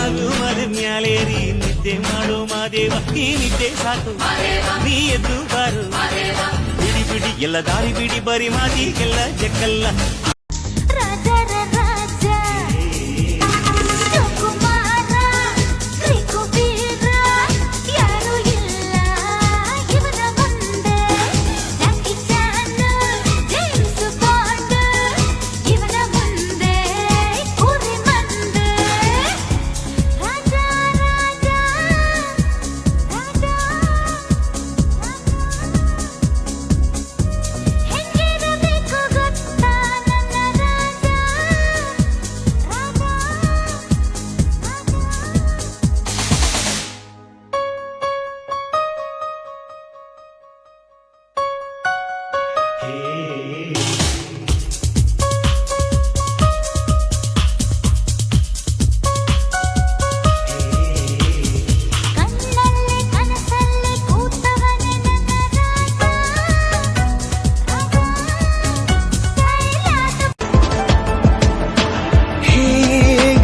ಮಲೆ ಮ್ಯಾಲೇರಿ ನಿದ್ದೆ ಮಾಡೋ ಮಾದೇವ ಈ ನಿದ್ದೆ ಸಾಕು ನೀ ಎದ್ದು ಬಾರು ಬಿಡಿ ಬಿಡಿ ಎಲ್ಲ ದಾರಿ ಬಿಡಿ ಬರಿ ಮಾತಿಗೆಲ್ಲ ಜಕ್ಕಲ್ಲ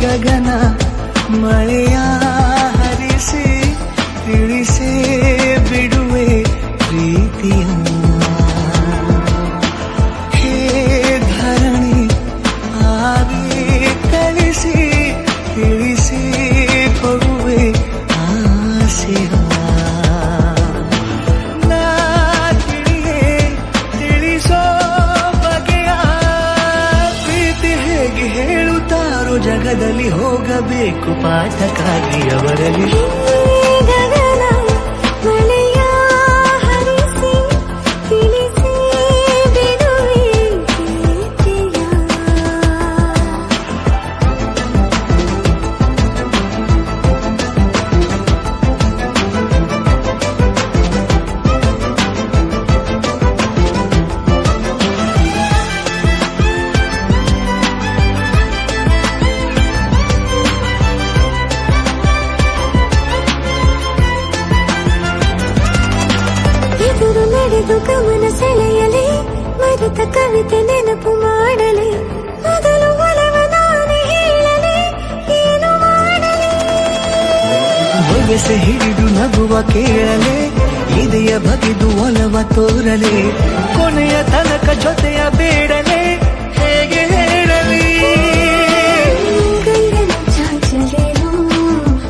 ಗಗನ ಮಳೆಯ ಹರಿಸಿ ತಿಳಿಸೇ ಬಿಡುವೆ ಪ್ರೀತಿಯ ಹೇ ಧರಣಿ ಆಗಿ ಕಳಿಸಿ ತಿಳಿಸಿ ಕೊಡುವೆ ಆಸೆಯ ನಾ ತಿಳಿಸೋ ಬಗೆಯ ಪ್ರೀತಿ ಹೇಗೆ ಹೇಳುತ್ತಾರೋ ಜಗದಲ್ಲಿ ಹೋಗಬೇಕು ಪಾಠಕ್ಕಾಗಿ ಅವರಲ್ಲಿ ಗಮನ ಸೆಳೆಯಲಿ ಮರೆತ ಕವಿತೆ ನೆನಪು ಮಾಡಲಿ ಮೊದಲು ಒಲವ ನಾನೇ ಹೇಳಲಿ ಏನು ಮಾಡಲಿ ಬೊಗಸೆ ಹಿಡಿದು ನಗುವ ಕೇಳಲೆ ಇದೆಯ ಬಗೆದು ಒಲವ ತೋರಲೆ ಕೊನೆಯ ತನಕ ಜೊತೆಯ ಬೇಡಲೆ ಹೇಗೆ ಹೇಳಲಿ ಚಾಚಲೇನು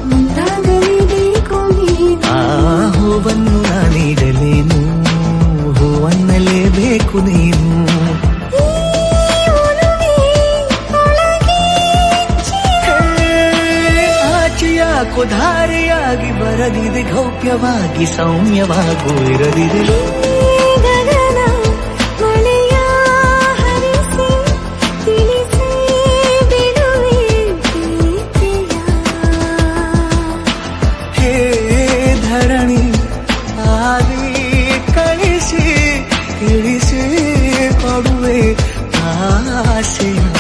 ಮುಂದಾಗಲಿ ಬೇಕು ಆ ಹೂವನ್ನು ನಾನೀಡಲೇನು ಹೂವನ್ನಲೇಬೇಕು ನೀನು ಆಚೆಯಾಕೋ ಧಾರೆಯಾಗಿ ಬರದಿದೆ ಗೌಪ್ಯವಾಗಿ ಸೌಮ್ಯವಾಗೂ ಇರದಿದೆ ಗಗನ ಮಳೆಯ ಹರಿಸಿ ತಿಳಿಸಿ ಬಿಡುವೆ ಪ್ರೀತಿಯ ಹೇ ಧರಣಿ ಆಗಿ ಕಳಿಸಿ ತಿಳಿಸಿ ಕೊಡುವೆ ಆಸೆಯ